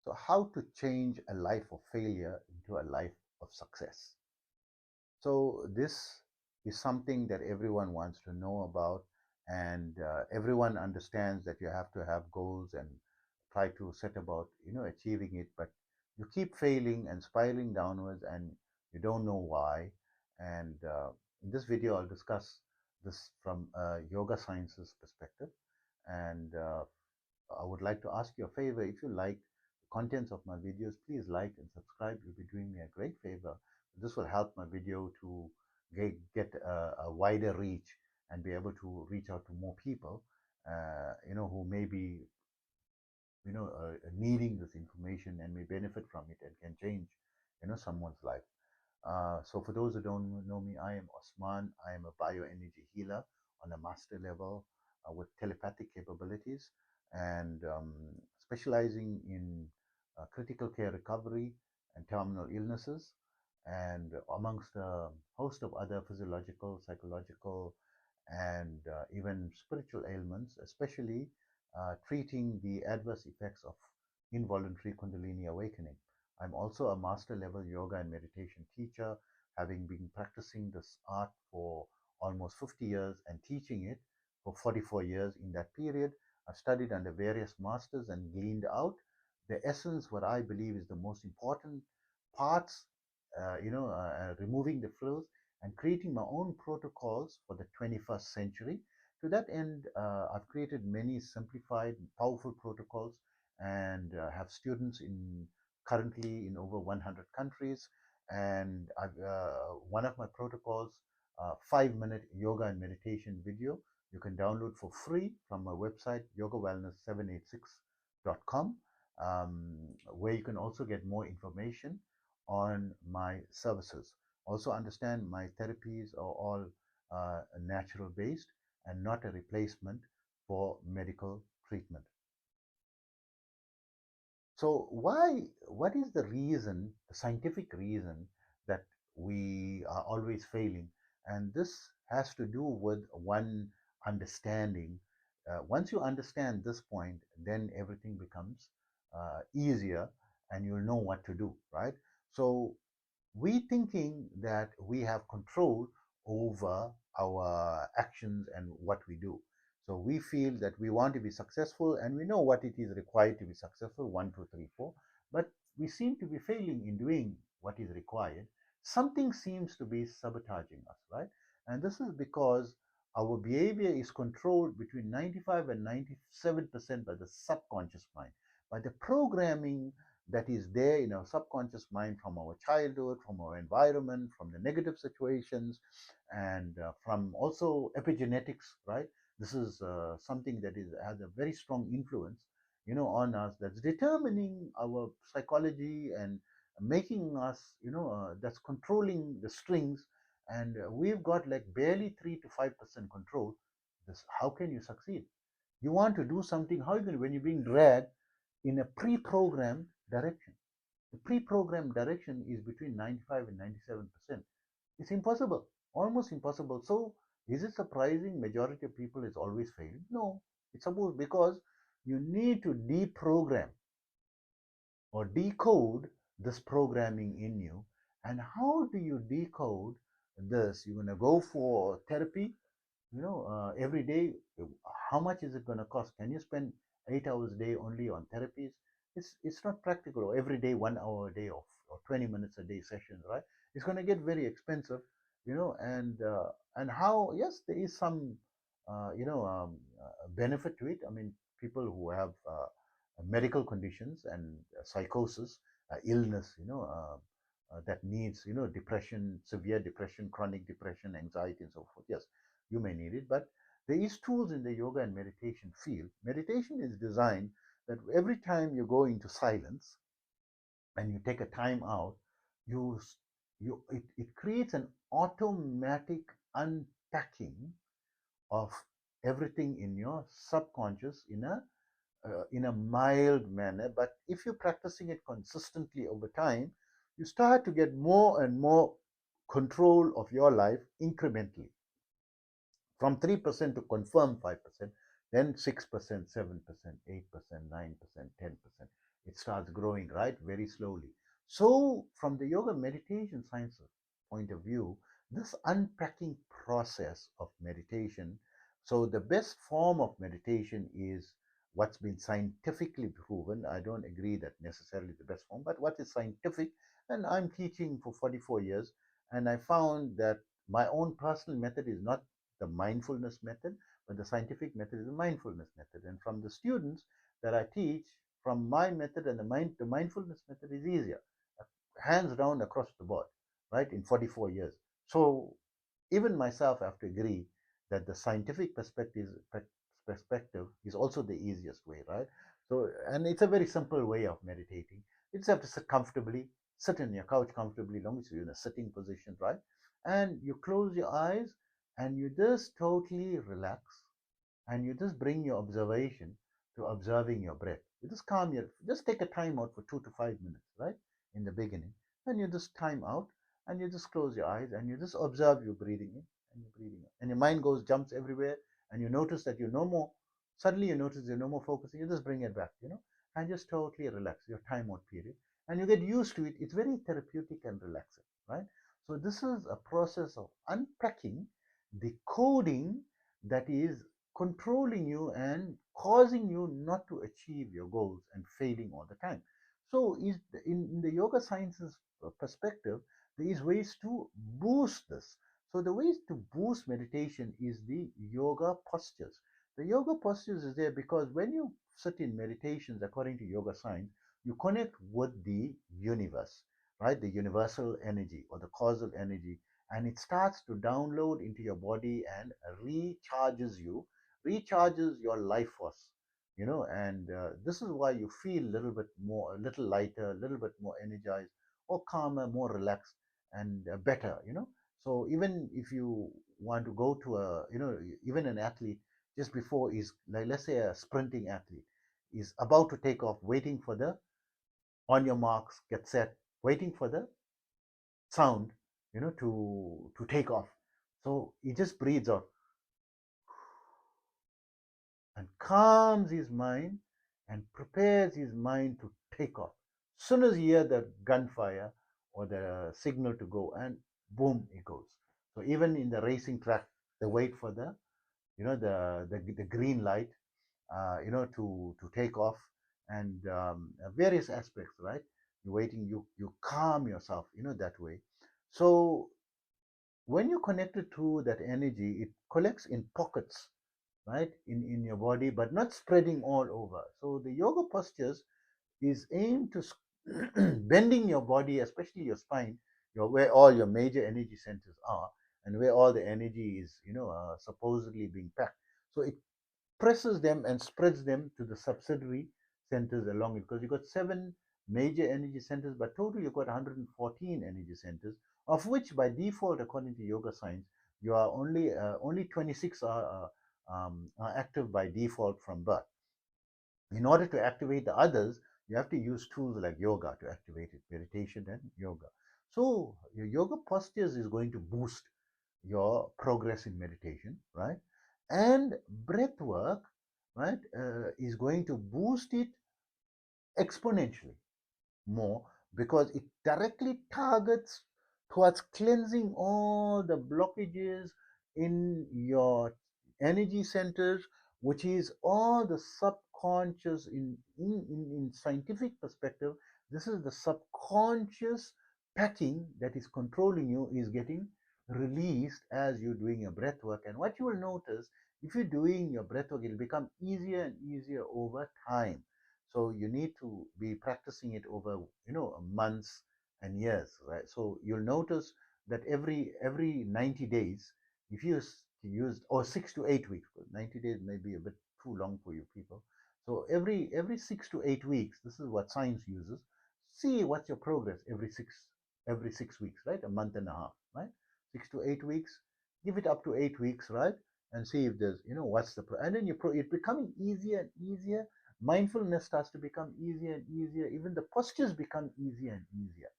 So how to change a life of failure into a life of success? So this is something that everyone wants to know about, and everyone understands that you have to have goals and try to set about achieving it, but you keep failing and spiraling downwards, and you don't know why. And in this video, I'll discuss this from a yoga sciences perspective, and I would like to ask you a favor. If you like the contents of my videos, please like and subscribe. You'll be doing me a great favor. This will help my video to get a wider reach and be able to reach out to more people, who may be, needing this information and may benefit from it and can change, someone's life. So for those who don't know me, I am Osman. I am a bioenergy healer on a master level with telepathic capabilities, and specializing in critical care recovery and terminal illnesses, and amongst a host of other physiological, psychological, and even spiritual ailments, especially treating the adverse effects of involuntary Kundalini awakening. I'm also a master level yoga and meditation teacher, having been practicing this art for almost 50 years and teaching it for 44 years. In that period, I've studied under various masters and gleaned out the essence, what I believe is the most important parts, removing the frills and creating my own protocols for the 21st century. To that end, I've created many simplified, powerful protocols, and have students in currently in over 100 countries. And one of my protocols, 5-minute yoga and meditation video, you can download for free from my website, yogawellness786.com, where you can also get more information on my services. Also understand my therapies are all natural based and not a replacement for medical treatment. So what is the reason, the scientific reason, that we are always failing? And this has to do with one understanding. Once you understand this point, then everything becomes easier, and you'll know what to do, right? So we thinking that we have control over our actions and what we do. So we feel that we want to be successful, and we know what it is required to be successful, 1, 2, 3, 4, but we seem to be failing in doing what is required. Something seems to be sabotaging us, right? And this is because our behavior is controlled between 95 and 97% by the subconscious mind, by the programming that is there in our subconscious mind from our childhood, from our environment, from the negative situations, and from also epigenetics, right? This is something that has a very strong influence, on us, that's determining our psychology and making us, that's controlling the strings. And we've got like barely 3 to 5% control. This, how can you succeed? You want to do something, how are you going to, when you're being dragged in a pre-programmed direction? The pre-programmed direction is between 95 and 97%. It's impossible, almost impossible. So is it surprising majority of people is always failing? No, it's supposed, because you need to deprogram or decode this programming in you. And how do you decode this? You're going to go for therapy, every day. How much is it going to cost? Can you spend 8 hours a day only on therapies? It's not practical. Or every day 1 hour a day, or 20 minutes a day sessions, right? It's going to get very expensive, and how, yes, there is some benefit to it. I mean, people who have medical conditions and psychosis, illness, that needs, depression, severe depression, chronic depression, anxiety, and so forth. Yes, you may need it, but there is tools in the yoga and meditation field. Meditation is designed that every time you go into silence and you take a time out, you it creates an automatic unpacking of everything in your subconscious in a mild manner. But if you're practicing it consistently over time, you start to get more and more control of your life incrementally, from 3% to confirm 5%, then 6%, 7%, 8%, 9%, 10%. it starts growing, right? Very slowly. So, from the yoga meditation science point of view, this unpacking process of meditation, so the best form of meditation is what's been scientifically proven. I don't agree that necessarily the best form, but what is scientific, and I'm teaching for 44 years, and I found that my own personal method is not the mindfulness method, but the scientific method is the mindfulness method. And from the students that I teach, from my method and the mindfulness method is easier, hands down across the board, right? In 44 years. So even myself have to agree that the scientific perspective is also the easiest way, right? So, and it's a very simple way of meditating. You just have to sit comfortably, sit in your couch comfortably, long as you're in a sitting position, right? And you close your eyes and you just totally relax, and you just bring your observation to observing your breath. You just just take a time out for 2 to 5 minutes, right? In the beginning. And you just time out and you just close your eyes and you just observe your breathing in and your breathing out. And your mind jumps everywhere, and you notice that you're no more, suddenly you notice you're no more focusing. You just bring it back, and just totally relax your time out period. And you get used to it. It's very therapeutic and relaxing, right? So this is a process of unpacking the coding that is controlling you and causing you not to achieve your goals and failing all the time. So, in the yoga sciences perspective, there is ways to boost this. So, the ways to boost meditation is the yoga postures. The yoga postures is there because when you sit in meditations, according to yoga science, you connect with the universe, right? The universal energy or the causal energy, and it starts to download into your body and recharges your life force, and this is why you feel a little lighter, a little bit more energized, or calmer, more relaxed, and better, so even if you want to go to even an athlete, just before is, like, let's say a sprinting athlete is about to take off, waiting for the on your marks, get set, waiting for the sound, to take off. So he just breathes out and calms his mind and prepares his mind to take off. As soon as you hear the gunfire or the signal to go, and boom, it goes. So even in the racing track, they wait for the green light, to take off, and various aspects, right? You're waiting, you calm yourself, that way. So when you connect it to that energy, it collects in pockets, right, in your body, but not spreading all over. So the yoga postures is aimed to bending your body, especially your spine, where all your major energy centers are, and where all the energy is, supposedly being packed. So it presses them and spreads them to the subsidiary centers along it, because you've got 7 major energy centers, but total you've got 114 energy centers, of which by default, according to yoga science, you are only 26 are active by default from birth. In order to activate the others, you have to use tools like yoga to activate it, meditation and yoga. So your yoga postures is going to boost your progress in meditation, right? And breath work, right, is going to boost it exponentially more, because it directly targets towards cleansing all the blockages in your energy centers, which is all the subconscious. In scientific perspective, this is the subconscious packing that is controlling you, is getting released as you're doing your breath work. And what you will notice, if you're doing your breath work, it'll become easier and easier over time. So you need to be practicing it over, months and years, right? So you'll notice that every 90 days, if you use, or 6 to 8 weeks, 90 days may be a bit too long for you people. So every 6 to 8 weeks, this is what science uses. See what's your progress every 6 weeks, right? A month and a half, right? 6 to 8 weeks. Give it up to 8 weeks, right? And see if there's, what's and then it's becoming easier and easier. Mindfulness starts to become easier and easier. Even the postures become easier and easier,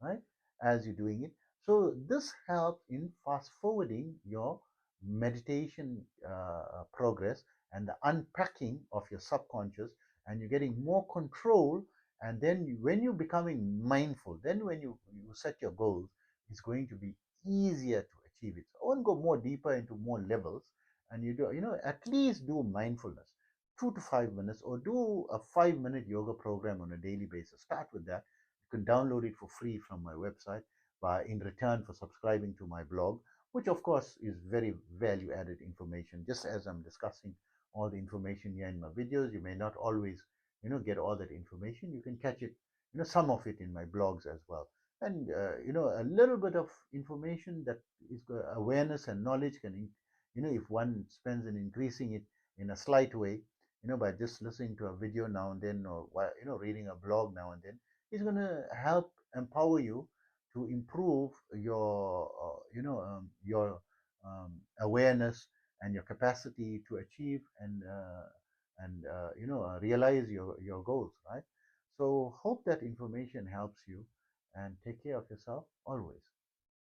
right, as you're doing it. So this helps in fast forwarding your meditation progress and the unpacking of your subconscious, and you're getting more control And then when you're becoming mindful, then when you set your goals, it's going to be easier to achieve it. So I won't go more deeper into more levels. And you do, at least do mindfulness, 2 to 5 minutes, or do a 5 minute yoga program on a daily basis. Start with that. You can download it for free from my website in return for subscribing to my blog, which of course is very value added information. Just as I'm discussing all the information here in my videos, you may not always get all that information. You can catch it, some of it in my blogs as well. And a little bit of information that is awareness and knowledge can, if one spends in increasing it in a slight way, by just listening to a video now and then, or reading a blog now and then, is going to help empower you to improve your awareness and your capacity to achieve and realize your goals, right? So hope that information helps you, and take care of yourself always.